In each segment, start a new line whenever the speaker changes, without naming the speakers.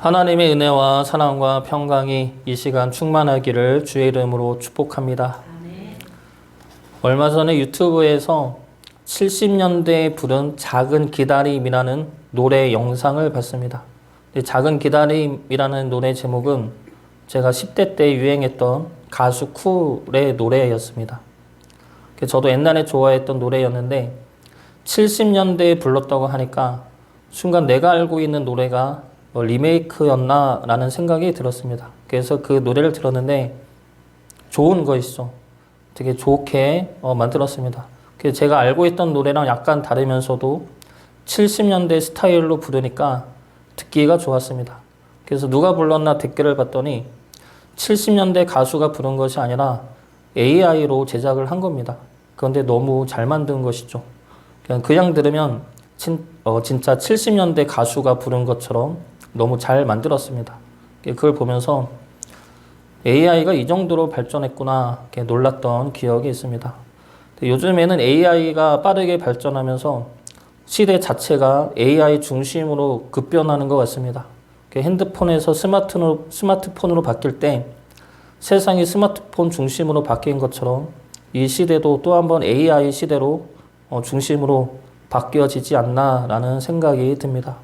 하나님의 은혜와 사랑과 평강이 이 시간 충만하기를 주의 이름으로 축복합니다. 얼마 전에 유튜브에서 70년대에 부른 작은 기다림이라는 노래 영상을 봤습니다. 작은 기다림이라는 노래 제목은 제가 10대 때 유행했던 가수 쿨의 노래였습니다. 저도 옛날에 좋아했던 노래였는데 70년대에 불렀다고 하니까 순간 내가 알고 있는 노래가 리메이크였나 라는 생각이 들었습니다. 그래서 그 노래를 들었는데 좋은 것이죠. 되게 좋게 만들었습니다. 그래서 제가 알고 있던 노래랑 약간 다르면서도 70년대 스타일로 부르니까 듣기가 좋았습니다. 그래서 누가 불렀나 댓글을 봤더니 70년대 가수가 부른 것이 아니라 AI로 제작을 한 겁니다. 그런데 너무 잘 만든 것이죠. 그냥 들으면 진짜 70년대 가수가 부른 것처럼 너무 잘 만들었습니다. 그걸 보면서 AI가 이 정도로 발전했구나 놀랐던 기억이 있습니다. 요즘에는 AI가 빠르게 발전하면서 시대 자체가 AI 중심으로 급변하는 것 같습니다. 핸드폰에서 스마트폰으로 바뀔 때 세상이 스마트폰 중심으로 바뀐 것처럼 이 시대도 또 한 번 AI 시대로 중심으로 바뀌어지지 않나라는 생각이 듭니다.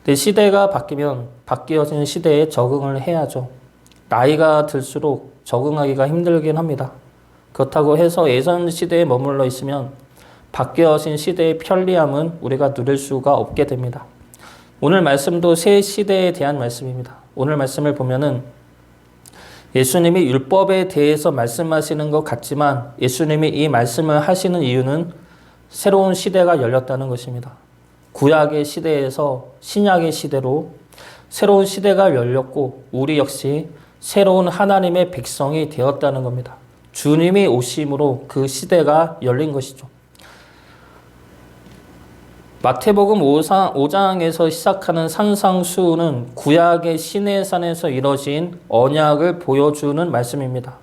근데 시대가 바뀌면 바뀌어진 시대에 적응을 해야죠. 나이가 들수록 적응하기가 힘들긴 합니다. 그렇다고 해서 예전 시대에 머물러 있으면 바뀌어진 시대의 편리함은 우리가 누릴 수가 없게 됩니다. 오늘 말씀도 새 시대에 대한 말씀입니다. 오늘 말씀을 보면은 예수님이 율법에 대해서 말씀하시는 것 같지만 예수님이 이 말씀을 하시는 이유는 새로운 시대가 열렸다는 것입니다. 구약의 시대에서 신약의 시대로 새로운 시대가 열렸고 우리 역시 새로운 하나님의 백성이 되었다는 겁니다. 주님이 오심으로 그 시대가 열린 것이죠. 마태복음 5장에서 시작하는 산상수훈은 구약의 시내산에서 이뤄진 언약을 보여주는 말씀입니다.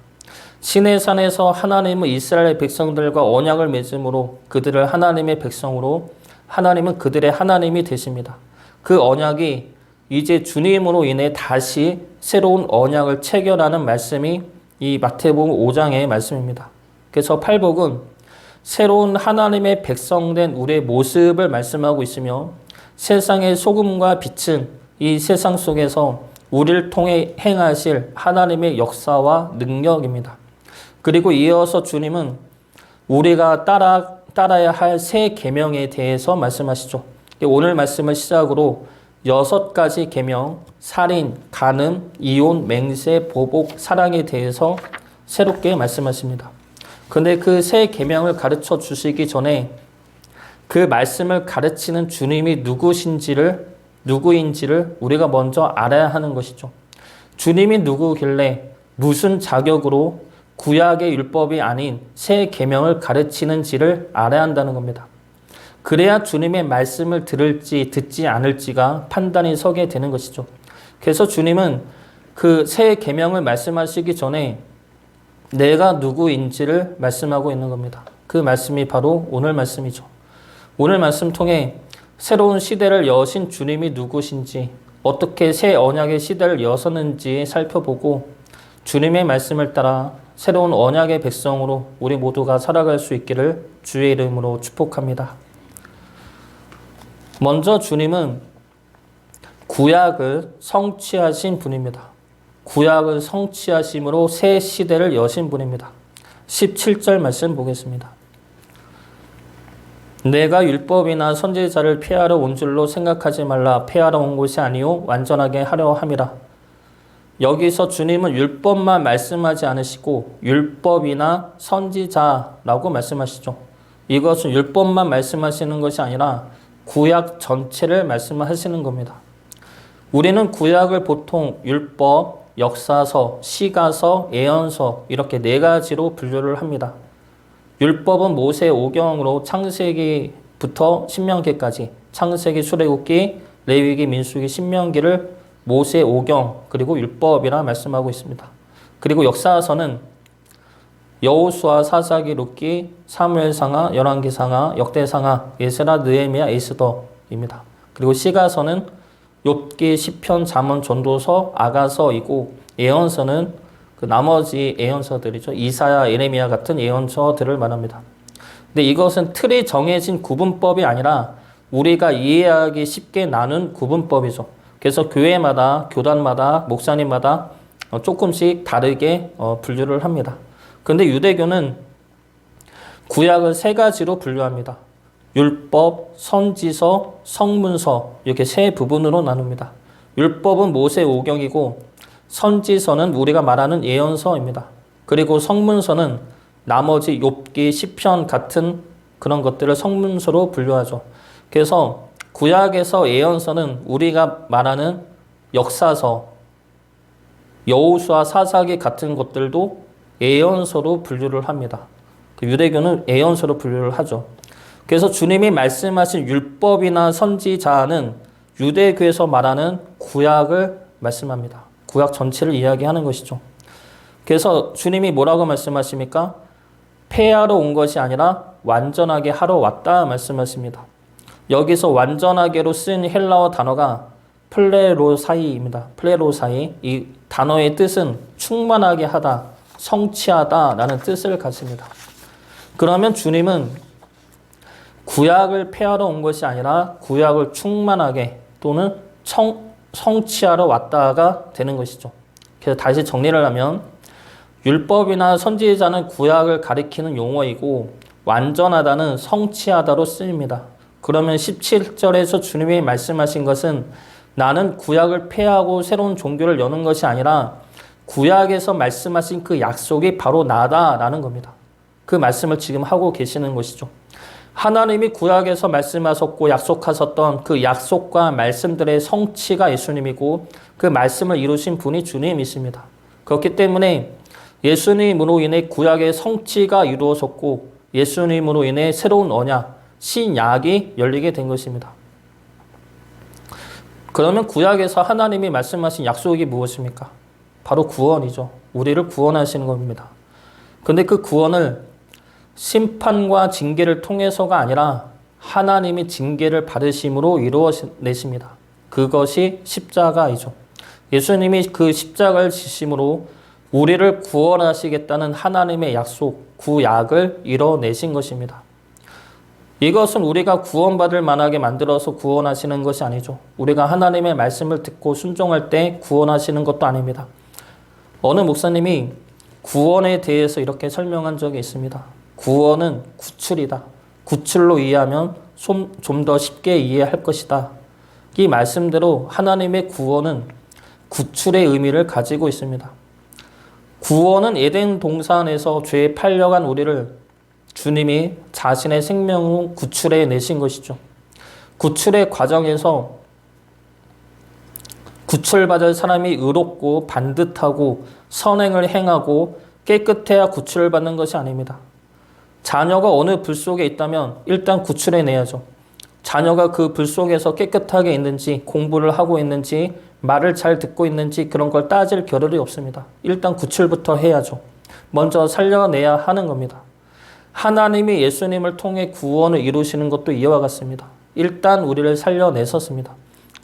시내산에서 하나님은 이스라엘 백성들과 언약을 맺음으로 그들을 하나님의 백성으로 하나님은 그들의 하나님이 되십니다. 그 언약이 이제 주님으로 인해 다시 새로운 언약을 체결하는 말씀이 이 마태복음 5장의 말씀입니다. 그래서 팔복은 새로운 하나님의 백성된 우리의 모습을 말씀하고 있으며 세상의 소금과 빛은 이 세상 속에서 우리를 통해 행하실 하나님의 역사와 능력입니다. 그리고 이어서 주님은 우리가 따라야 할 새 계명에 대해서 말씀하시죠. 오늘 말씀을 시작으로 6가지 계명, 살인, 간음, 이혼, 맹세, 보복, 사랑에 대해서 새롭게 말씀하십니다. 그런데 그 새 계명을 가르쳐 주시기 전에 그 말씀을 가르치는 주님이 누구인지를 우리가 먼저 알아야 하는 것이죠. 주님이 누구길래 무슨 자격으로 구약의 율법이 아닌 새 계명을 가르치는지를 알아야 한다는 겁니다. 그래야 주님의 말씀을 들을지 듣지 않을지가 판단이 서게 되는 것이죠. 그래서 주님은 그 새 계명을 말씀하시기 전에 내가 누구인지를 말씀하고 있는 겁니다. 그 말씀이 바로 오늘 말씀이죠. 오늘 말씀 통해 새로운 시대를 여신 주님이 누구신지, 어떻게 새 언약의 시대를 여셨는지 살펴보고 주님의 말씀을 따라 새로운 언약의 백성으로 우리 모두가 살아갈 수 있기를 주의 이름으로 축복합니다. 먼저 주님은 구약을 성취하신 분입니다. 구약을 성취하심으로 새 시대를 여신 분입니다. 17절 말씀 보겠습니다. 내가 율법이나 선지자를 폐하러 온 줄로 생각하지 말라. 폐하러 온 것이 아니요 완전하게 하려 함이라. 여기서 주님은 율법만 말씀하지 않으시고 율법이나 선지자라고 말씀하시죠. 이것은 율법만 말씀하시는 것이 아니라 구약 전체를 말씀하시는 겁니다. 우리는 구약을 보통 율법, 역사서, 시가서, 예언서 이렇게 4가지로 분류를 합니다. 율법은 모세 오경으로 창세기부터 신명기까지, 창세기, 출애굽기, 레위기, 민수기, 신명기를 모세 오경 그리고 율법이라 말씀하고 있습니다. 그리고 역사서는 여호수아, 사사기, 룻기, 사무엘상하, 열왕기상하, 역대상하, 에스라, 느헤미야, 에스더입니다. 그리고 시가서는 욥기, 시편, 잠언, 전도서, 아가서이고 예언서는 그 나머지 예언서들이죠. 이사야, 예레미야 같은 예언서들을 말합니다. 근데 이것은 틀이 정해진 구분법이 아니라 우리가 이해하기 쉽게 나눈 구분법이죠. 그래서 교회마다, 교단마다, 목사님마다 조금씩 다르게 분류를 합니다. 그런데 유대교는 구약을 세 가지로 분류합니다. 율법, 선지서, 성문서 이렇게 세 부분으로 나눕니다. 율법은 모세 오경이고 선지서는 우리가 말하는 예언서입니다. 그리고 성문서는 나머지 욥기, 시편 같은 그런 것들을 성문서로 분류하죠. 그래서 구약에서 예언서는 우리가 말하는 역사서, 여호수아, 사사기 같은 것들도 예언서로 분류를 합니다. 유대교는 예언서로 분류를 하죠. 그래서 주님이 말씀하신 율법이나 선지자는 유대교에서 말하는 구약을 말씀합니다. 구약 전체를 이야기하는 것이죠. 그래서 주님이 뭐라고 말씀하십니까? 폐하러 온 것이 아니라 완전하게 하러 왔다 말씀하십니다. 여기서 완전하게로 쓴 헬라어 단어가 플레로사이입니다. 플레로사이. 이 단어의 뜻은 충만하게 하다, 성취하다 라는 뜻을 가집니다. 그러면 주님은 구약을 폐하러 온 것이 아니라 구약을 충만하게 또는 성취하러 왔다가 되는 것이죠. 그래서 다시 정리를 하면 율법이나 선지자는 구약을 가리키는 용어이고 완전하다는 성취하다로 쓰입니다. 그러면 17절에서 주님이 말씀하신 것은 나는 구약을 폐하고 새로운 종교를 여는 것이 아니라 구약에서 말씀하신 그 약속이 바로 나다라는 겁니다. 그 말씀을 지금 하고 계시는 것이죠. 하나님이 구약에서 말씀하셨고 약속하셨던 그 약속과 말씀들의 성취가 예수님이고 그 말씀을 이루신 분이 주님이십니다. 그렇기 때문에 예수님으로 인해 구약의 성취가 이루어졌고 예수님으로 인해 새로운 언약, 신약이 열리게 된 것입니다. 그러면 구약에서 하나님이 말씀하신 약속이 무엇입니까? 바로 구원이죠. 우리를 구원하시는 겁니다. 그런데 그 구원을 심판과 징계를 통해서가 아니라 하나님이 징계를 받으심으로 이루어내십니다. 그것이 십자가이죠. 예수님이 그 십자가를 지심으로 우리를 구원하시겠다는 하나님의 약속, 구약을 이뤄내신 것입니다. 이것은 우리가 구원받을 만하게 만들어서 구원하시는 것이 아니죠. 우리가 하나님의 말씀을 듣고 순종할 때 구원하시는 것도 아닙니다. 어느 목사님이 구원에 대해서 이렇게 설명한 적이 있습니다. 구원은 구출이다. 구출로 이해하면 좀 더 쉽게 이해할 것이다. 이 말씀대로 하나님의 구원은 구출의 의미를 가지고 있습니다. 구원은 에덴 동산에서 죄에 팔려간 우리를 주님이 자신의 생명으로 구출해 내신 것이죠. 구출의 과정에서 구출받을 사람이 의롭고 반듯하고 선행을 행하고 깨끗해야 구출을 받는 것이 아닙니다. 자녀가 어느 불 속에 있다면 일단 구출해 내야죠. 자녀가 그 불 속에서 깨끗하게 있는지, 공부를 하고 있는지, 말을 잘 듣고 있는지 그런 걸 따질 겨를이 없습니다. 일단 구출부터 해야죠. 먼저 살려내야 하는 겁니다. 하나님이 예수님을 통해 구원을 이루시는 것도 이와 같습니다. 일단 우리를 살려내셨습니다.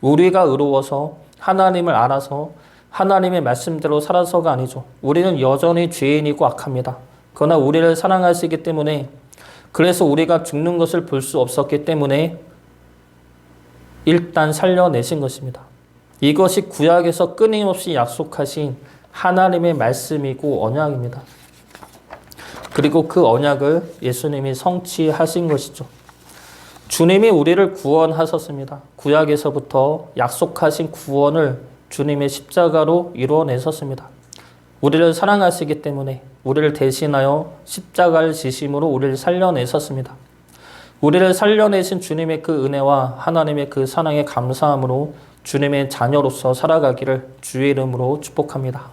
우리가 의로워서 하나님을 알아서 하나님의 말씀대로 살아서가 아니죠. 우리는 여전히 죄인이고 악합니다. 그러나 우리를 사랑하시기 때문에 그래서 우리가 죽는 것을 볼 수 없었기 때문에 일단 살려내신 것입니다. 이것이 구약에서 끊임없이 약속하신 하나님의 말씀이고 언약입니다. 그리고 그 언약을 예수님이 성취하신 것이죠. 주님이 우리를 구원하셨습니다. 구약에서부터 약속하신 구원을 주님의 십자가로 이루어내셨습니다. 우리를 사랑하시기 때문에 우리를 대신하여 십자가를 지심으로 우리를 살려내셨습니다. 우리를 살려내신 주님의 그 은혜와 하나님의 그 사랑에 감사함으로 주님의 자녀로서 살아가기를 주의 이름으로 축복합니다.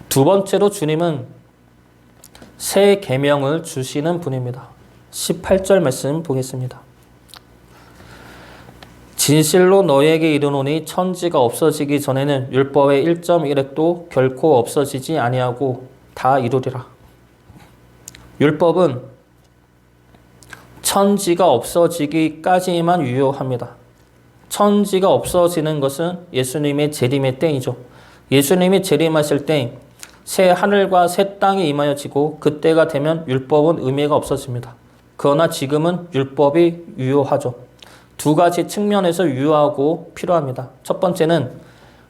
두 번째로 주님은 새 계명을 주시는 분입니다. 18절 말씀 보겠습니다. 진실로 너희에게 이르노니 천지가 없어지기 전에는 율법의 1.1획도 결코 없어지지 아니하고 다 이루리라. 율법은 천지가 없어지기까지만 유효합니다. 천지가 없어지는 것은 예수님의 재림의 때이죠. 예수님이 재림하실 때 새 하늘과 새 땅이 임하여지고 그때가 되면 율법은 의미가 없어집니다. 그러나 지금은 율법이 유효하죠. 두 가지 측면에서 유효하고 필요합니다. 첫 번째는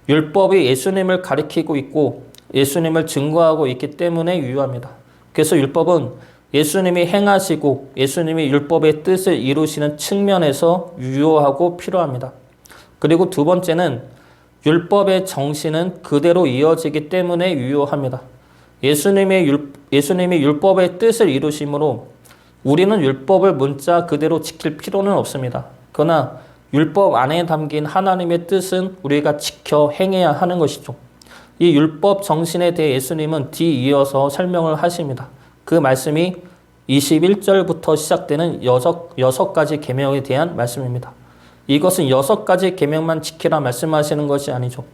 율법이 예수님을 가리키고 있고 예수님을 증거하고 있기 때문에 유효합니다. 그래서 율법은 예수님이 행하시고 예수님이 율법의 뜻을 이루시는 측면에서 유효하고 필요합니다. 그리고 두 번째는 율법의 정신은 그대로 이어지기 때문에 유효합니다. 예수님이 율법의 뜻을 이루심으로 우리는 율법을 문자 그대로 지킬 필요는 없습니다. 그러나 율법 안에 담긴 하나님의 뜻은 우리가 지켜 행해야 하는 것이죠. 이 율법 정신에 대해 예수님은 뒤이어서 설명을 하십니다. 그 말씀이 21절부터 시작되는 여섯 가지 계명에 대한 말씀입니다. 이것은 6가지 계명만 지키라 말씀하시는 것이 아니죠.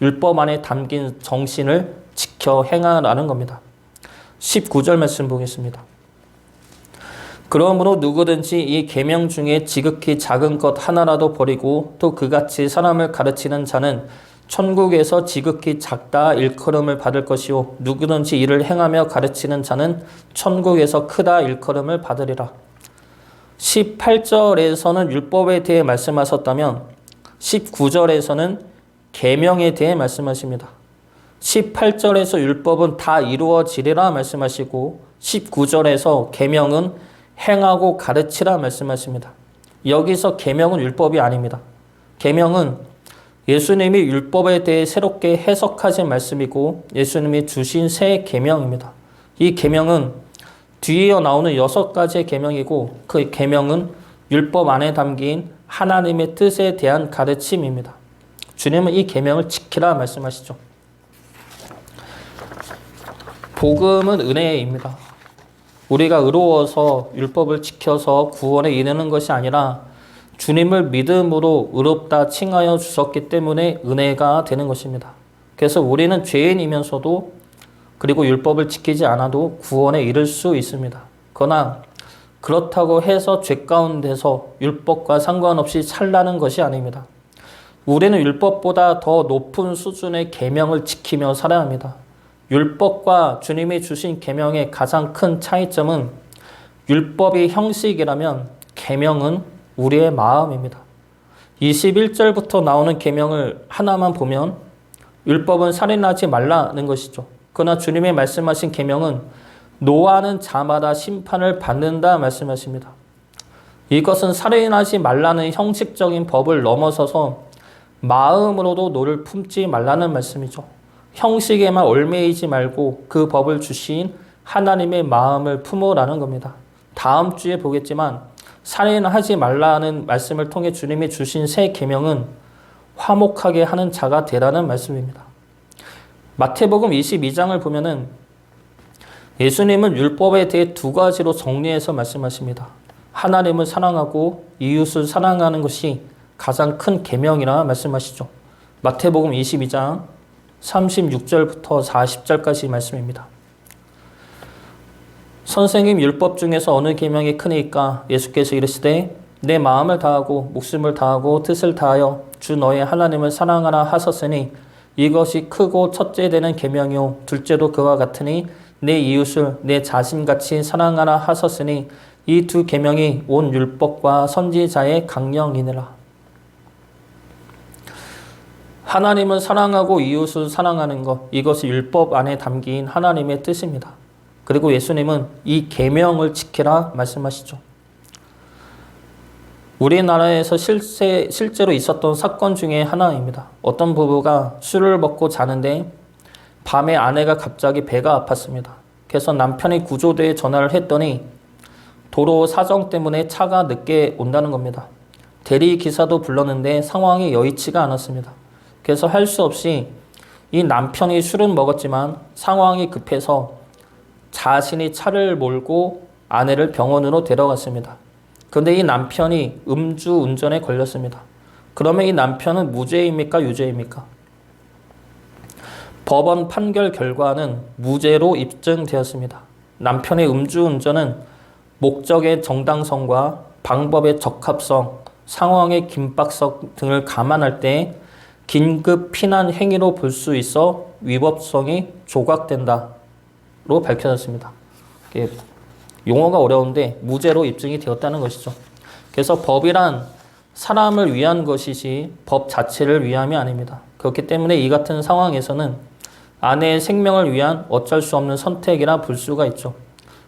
율법 안에 담긴 정신을 지켜 행하라는 겁니다. 19절 말씀 보겠습니다. 그러므로 누구든지 이 계명 중에 지극히 작은 것 하나라도 버리고 또 그같이 사람을 가르치는 자는 천국에서 지극히 작다 일컬음을 받을 것이요 누구든지 이를 행하며 가르치는 자는 천국에서 크다 일컬음을 받으리라. 18절에서는 율법에 대해 말씀하셨다면 19절에서는 계명에 대해 말씀하십니다. 18절에서 율법은 다 이루어지리라 말씀하시고 19절에서 계명은 행하고 가르치라 말씀하십니다. 여기서 계명은 율법이 아닙니다. 계명은 예수님이 율법에 대해 새롭게 해석하신 말씀이고 예수님이 주신 새 계명입니다. 이 계명은 뒤이어 나오는 6가지의 계명이고 그 계명은 율법 안에 담긴 하나님의 뜻에 대한 가르침입니다. 주님은 이 계명을 지키라 말씀하시죠. 복음은 은혜입니다. 우리가 의로워서 율법을 지켜서 구원에 이르는 것이 아니라 주님을 믿음으로 의롭다 칭하여 주셨기 때문에 은혜가 되는 것입니다. 그래서 우리는 죄인이면서도 그리고 율법을 지키지 않아도 구원에 이를 수 있습니다. 그러나 그렇다고 해서 죄 가운데서 율법과 상관없이 살라는 것이 아닙니다. 우리는 율법보다 더 높은 수준의 계명을 지키며 살아야 합니다. 율법과 주님이 주신 계명의 가장 큰 차이점은 율법이 형식이라면 계명은 우리의 마음입니다. 21절부터 나오는 계명을 하나만 보면 율법은 살인하지 말라는 것이죠. 그러나 주님의 말씀하신 계명은 노하는 자마다 심판을 받는다 말씀하십니다. 이것은 살인하지 말라는 형식적인 법을 넘어서서 마음으로도 노를 품지 말라는 말씀이죠. 형식에만 얽매이지 말고 그 법을 주신 하나님의 마음을 품으라는 겁니다. 다음 주에 보겠지만 살인하지 말라는 말씀을 통해 주님이 주신 새 계명은 화목하게 하는 자가 되라는 말씀입니다. 마태복음 22장을 보면은 예수님은 율법에 대해 2가지로 정리해서 말씀하십니다. 하나님을 사랑하고 이웃을 사랑하는 것이 가장 큰 계명이라 말씀하시죠. 마태복음 22장 36절부터 40절까지 말씀입니다. 선생님 율법 중에서 어느 계명이 크니까? 예수께서 이르시되 내 마음을 다하고 목숨을 다하고 뜻을 다하여 주 너의 하나님을 사랑하라 하셨으니 이것이 크고 첫째 되는 계명이요 둘째도 그와 같으니 내 이웃을 내 자신같이 사랑하라 하셨으니 이 2 계명이 온 율법과 선지자의 강령이니라. 하나님을 사랑하고 이웃을 사랑하는 것, 이것이 율법 안에 담긴 하나님의 뜻입니다. 그리고 예수님은 이 계명을 지키라 말씀하시죠. 우리나라에서 실제로 있었던 사건 중에 하나입니다. 어떤 부부가 술을 먹고 자는데 밤에 아내가 갑자기 배가 아팠습니다. 그래서 남편이 구조대에 전화를 했더니 도로 사정 때문에 차가 늦게 온다는 겁니다. 대리기사도 불렀는데 상황이 여의치가 않았습니다. 그래서 할 수 없이 이 남편이 술은 먹었지만 상황이 급해서 자신이 차를 몰고 아내를 병원으로 데려갔습니다. 그런데 이 남편이 음주운전에 걸렸습니다. 그러면 이 남편은 무죄입니까? 유죄입니까? 법원 판결 결과는 무죄로 입증되었습니다. 남편의 음주운전은 목적의 정당성과 방법의 적합성, 상황의 긴박성 등을 감안할 때 긴급 피난 행위로 볼 수 있어 위법성이 조각된다로 밝혀졌습니다. 용어가 어려운데 무죄로 입증이 되었다는 것이죠. 그래서 법이란 사람을 위한 것이지 법 자체를 위함이 아닙니다. 그렇기 때문에 이 같은 상황에서는 아내의 생명을 위한 어쩔 수 없는 선택이라 볼 수가 있죠.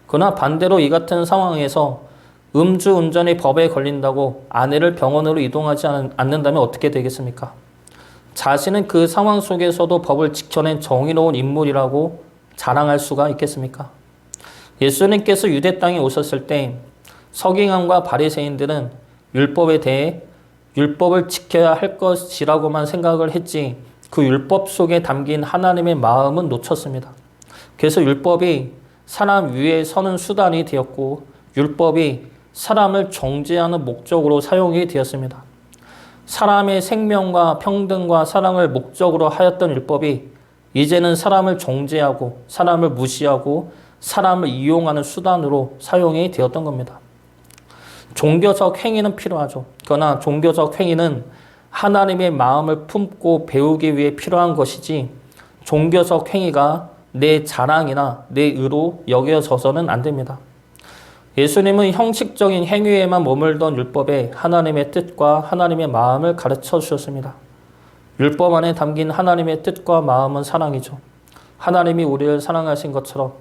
그러나 반대로 이 같은 상황에서 음주운전이 법에 걸린다고 아내를 병원으로 이동하지 않는다면 어떻게 되겠습니까? 자신은 그 상황 속에서도 법을 지켜낸 정의로운 인물이라고 자랑할 수가 있겠습니까? 예수님께서 유대 땅에 오셨을 때 서기관과 바리새인들은 율법에 대해 율법을 지켜야 할 것이라고만 생각을 했지 그 율법 속에 담긴 하나님의 마음은 놓쳤습니다. 그래서 율법이 사람 위에 서는 수단이 되었고 율법이 사람을 정죄하는 목적으로 사용이 되었습니다. 사람의 생명과 평등과 사랑을 목적으로 하였던 율법이 이제는 사람을 정죄하고 사람을 무시하고 사람을 이용하는 수단으로 사용이 되었던 겁니다. 종교적 행위는 필요하죠. 그러나 종교적 행위는 하나님의 마음을 품고 배우기 위해 필요한 것이지 종교적 행위가 내 자랑이나 내 의로 여겨져서는 안 됩니다. 예수님은 형식적인 행위에만 머물던 율법에 하나님의 뜻과 하나님의 마음을 가르쳐 주셨습니다. 율법 안에 담긴 하나님의 뜻과 마음은 사랑이죠. 하나님이 우리를 사랑하신 것처럼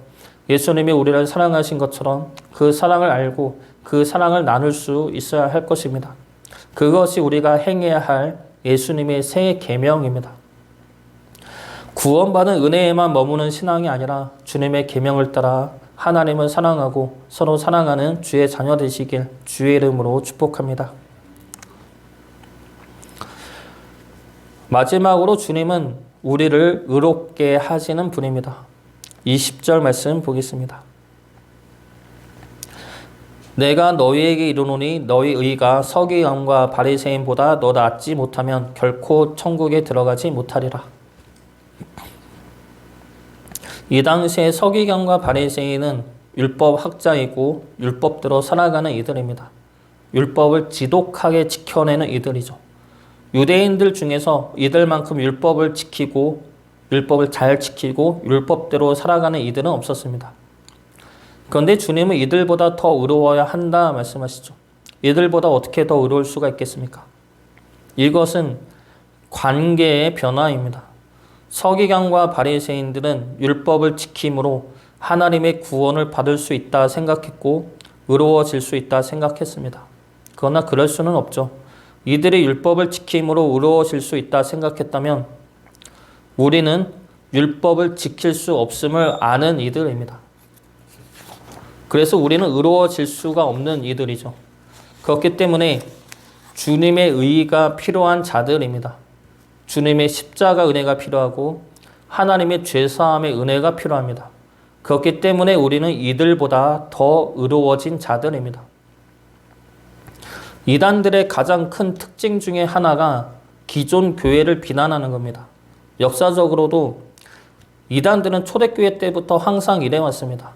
예수님이 우리를 사랑하신 것처럼 그 사랑을 알고 그 사랑을 나눌 수 있어야 할 것입니다. 그것이 우리가 행해야 할 예수님의 새 계명입니다. 구원받은 은혜에만 머무는 신앙이 아니라 주님의 계명을 따라 하나님을 사랑하고 서로 사랑하는 주의 자녀 되시길 주의 이름으로 축복합니다. 마지막으로 주님은 우리를 의롭게 하시는 분입니다. 20절 말씀 보겠습니다. 내가 너희에게 이르노니 너희 의가 서기관과 바리새인보다 더 낫지 못하면 결코 천국에 들어가지 못하리라. 이 당시에 서기관과 바리새인은 율법 학자이고 율법대로 살아가는 이들입니다. 율법을 지독하게 지켜내는 이들이죠. 유대인들 중에서 이들만큼 율법을 지키고 율법을 잘 지키고 율법대로 살아가는 이들은 없었습니다. 그런데 주님은 이들보다 더 의로워야 한다 말씀하시죠. 이들보다 어떻게 더 의로울 수가 있겠습니까? 이것은 관계의 변화입니다. 서기관과 바리새인들은 율법을 지킴으로 하나님의 구원을 받을 수 있다 생각했고 의로워질 수 있다 생각했습니다. 그러나 그럴 수는 없죠. 이들이 율법을 지킴으로 의로워질 수 있다 생각했다면 우리는 율법을 지킬 수 없음을 아는 이들입니다. 그래서 우리는 의로워질 수가 없는 이들이죠. 그렇기 때문에 주님의 의가 필요한 자들입니다. 주님의 십자가 은혜가 필요하고 하나님의 죄사함의 은혜가 필요합니다. 그렇기 때문에 우리는 이들보다 더 의로워진 자들입니다. 이단들의 가장 큰 특징 중에 하나가 기존 교회를 비난하는 겁니다. 역사적으로도 이단들은 초대교회 때부터 항상 이래왔습니다.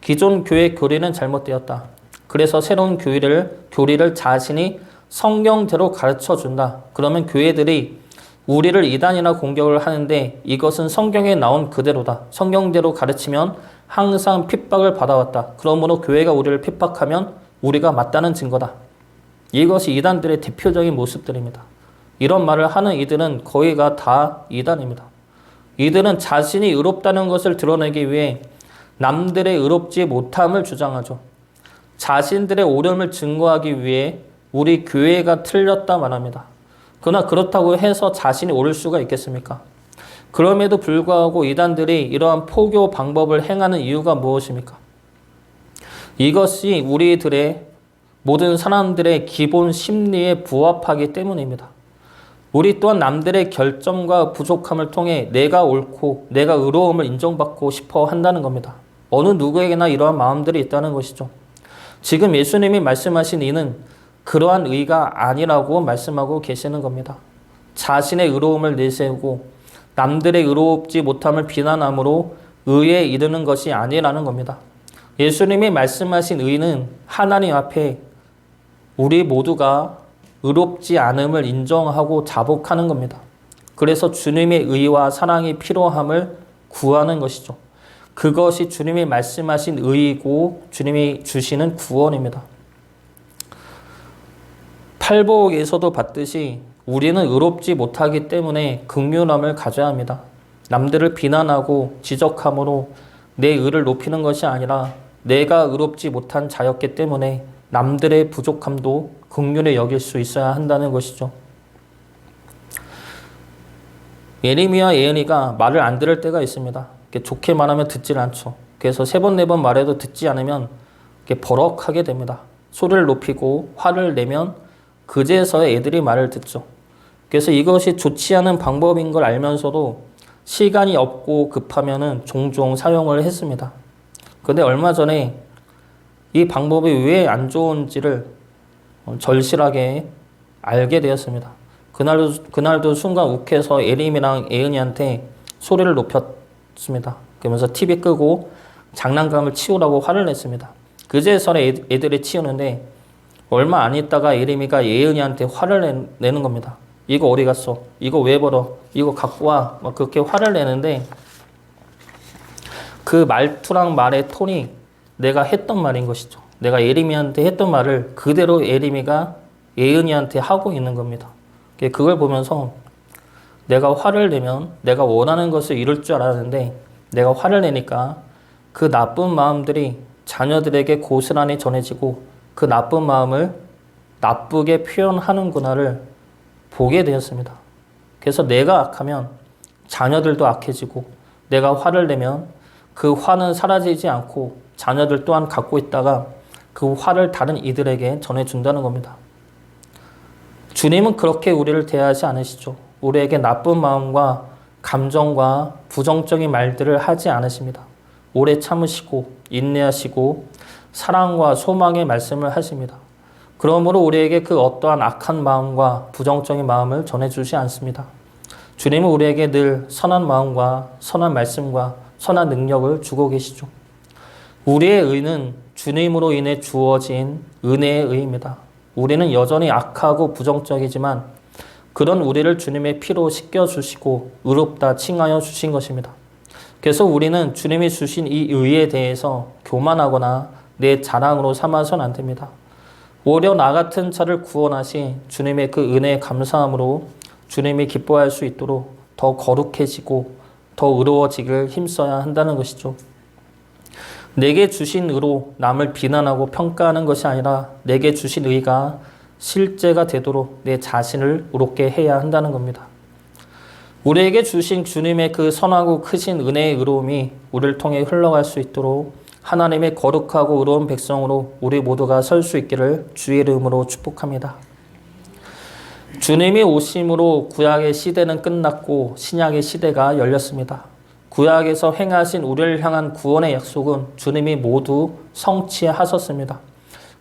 기존 교회 교리는 잘못되었다. 그래서 새로운 교리를 자신이 성경대로 가르쳐준다. 그러면 교회들이 우리를 이단이나 공격을 하는데 이것은 성경에 나온 그대로다. 성경대로 가르치면 항상 핍박을 받아왔다. 그러므로 교회가 우리를 핍박하면 우리가 맞다는 증거다. 이것이 이단들의 대표적인 모습들입니다. 이런 말을 하는 이들은 거의가 다 이단입니다. 이들은 자신이 의롭다는 것을 드러내기 위해 남들의 의롭지 못함을 주장하죠. 자신들의 옳음을 증거하기 위해 우리 교회가 틀렸다 말합니다. 그러나 그렇다고 해서 자신이 옳을 수가 있겠습니까? 그럼에도 불구하고 이단들이 이러한 포교 방법을 행하는 이유가 무엇입니까? 이것이 우리들의 모든 사람들의 기본 심리에 부합하기 때문입니다. 우리 또한 남들의 결점과 부족함을 통해 내가 옳고 내가 의로움을 인정받고 싶어 한다는 겁니다. 어느 누구에게나 이러한 마음들이 있다는 것이죠. 지금 예수님이 말씀하신 이는 그러한 의가 아니라고 말씀하고 계시는 겁니다. 자신의 의로움을 내세우고 남들의 의롭지 못함을 비난함으로 의에 이르는 것이 아니라는 겁니다. 예수님이 말씀하신 의는 하나님 앞에 우리 모두가 의롭지 않음을 인정하고 자복하는 겁니다. 그래서 주님의 의와 사랑이 필요함을 구하는 것이죠. 그것이 주님이 말씀하신 의이고 주님이 주시는 구원입니다. 팔복에서도 봤듯이 우리는 의롭지 못하기 때문에 긍휼함을 가져야 합니다. 남들을 비난하고 지적함으로 내 의를 높이는 것이 아니라 내가 의롭지 못한 자였기 때문에 남들의 부족함도 긍휼히 여길 수 있어야 한다는 것이죠. 예레미야 예언이가 말을 안 들을 때가 있습니다. 좋게 말하면 듣질 않죠. 그래서 3번, 4번 말해도 듣지 않으면 버럭하게 됩니다. 소리를 높이고 화를 내면 그제서야 애들이 말을 듣죠. 그래서 이것이 좋지 않은 방법인 걸 알면서도 시간이 없고 급하면은 종종 사용을 했습니다. 근데 얼마 전에 이 방법이 왜 안 좋은지를 절실하게 알게 되었습니다. 그날도 순간 욱해서 에림이랑 예은이한테 소리를 높였습니다. 그러면서 TV 끄고 장난감을 치우라고 화를 냈습니다. 그제서야 애들이 치우는데 얼마 안 있다가 예림이가 예은이한테 화를 내는 겁니다. 이거 어디 갔어? 이거 왜 벌어? 이거 갖고 와. 막 그렇게 화를 내는데 그 말투랑 말의 톤이 내가 했던 말인 것이죠. 내가 예림이한테 했던 말을 그대로 예림이가 예은이한테 하고 있는 겁니다. 그걸 보면서 내가 화를 내면 내가 원하는 것을 이룰 줄 알았는데 내가 화를 내니까 그 나쁜 마음들이 자녀들에게 고스란히 전해지고 그 나쁜 마음을 나쁘게 표현하는구나를 보게 되었습니다. 그래서 내가 악하면 자녀들도 악해지고 내가 화를 내면 그 화는 사라지지 않고 자녀들 또한 갖고 있다가 그 화를 다른 이들에게 전해준다는 겁니다. 주님은 그렇게 우리를 대하지 않으시죠. 우리에게 나쁜 마음과 감정과 부정적인 말들을 하지 않으십니다. 오래 참으시고 인내하시고 사랑과 소망의 말씀을 하십니다. 그러므로 우리에게 그 어떠한 악한 마음과 부정적인 마음을 전해주지 않습니다. 주님은 우리에게 늘 선한 마음과 선한 말씀과 선한 능력을 주고 계시죠. 우리의 의는 주님으로 인해 주어진 은혜의 의입니다. 우리는 여전히 악하고 부정적이지만 그런 우리를 주님의 피로 씻겨주시고 의롭다 칭하여 주신 것입니다. 그래서 우리는 주님이 주신 이 의에 대해서 교만하거나 내 자랑으로 삼아서는 안 됩니다. 오히려 나 같은 자를 구원하신 주님의 그 은혜에 감사함으로 주님이 기뻐할 수 있도록 더 거룩해지고 더 의로워지길 힘써야 한다는 것이죠. 내게 주신 의로 남을 비난하고 평가하는 것이 아니라 내게 주신 의가 실제가 되도록 내 자신을 의롭게 해야 한다는 겁니다. 우리에게 주신 주님의 그 선하고 크신 은혜의 의로움이 우리를 통해 흘러갈 수 있도록 하나님의 거룩하고 의로운 백성으로 우리 모두가 설 수 있기를 주의 이름으로 축복합니다. 주님이 오심으로 구약의 시대는 끝났고 신약의 시대가 열렸습니다. 구약에서 행하신 우리를 향한 구원의 약속은 주님이 모두 성취하셨습니다.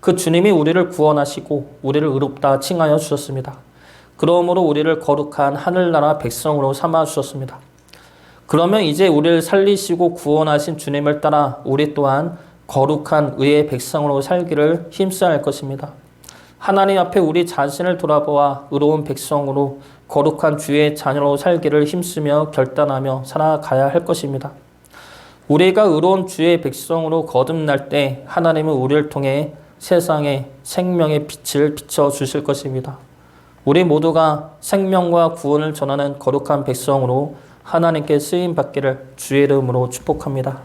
그 주님이 우리를 구원하시고 우리를 의롭다 칭하여 주셨습니다. 그러므로 우리를 거룩한 하늘나라 백성으로 삼아 주셨습니다. 그러면 이제 우리를 살리시고 구원하신 주님을 따라 우리 또한 거룩한 의의 백성으로 살기를 힘써야 할 것입니다. 하나님 앞에 우리 자신을 돌아보아 의로운 백성으로 거룩한 주의 자녀로 살기를 힘쓰며 결단하며 살아가야 할 것입니다. 우리가 의로운 주의 백성으로 거듭날 때 하나님은 우리를 통해 세상에 생명의 빛을 비춰주실 것입니다. 우리 모두가 생명과 구원을 전하는 거룩한 백성으로 하나님께 쓰임받기를 주의 이름으로 축복합니다.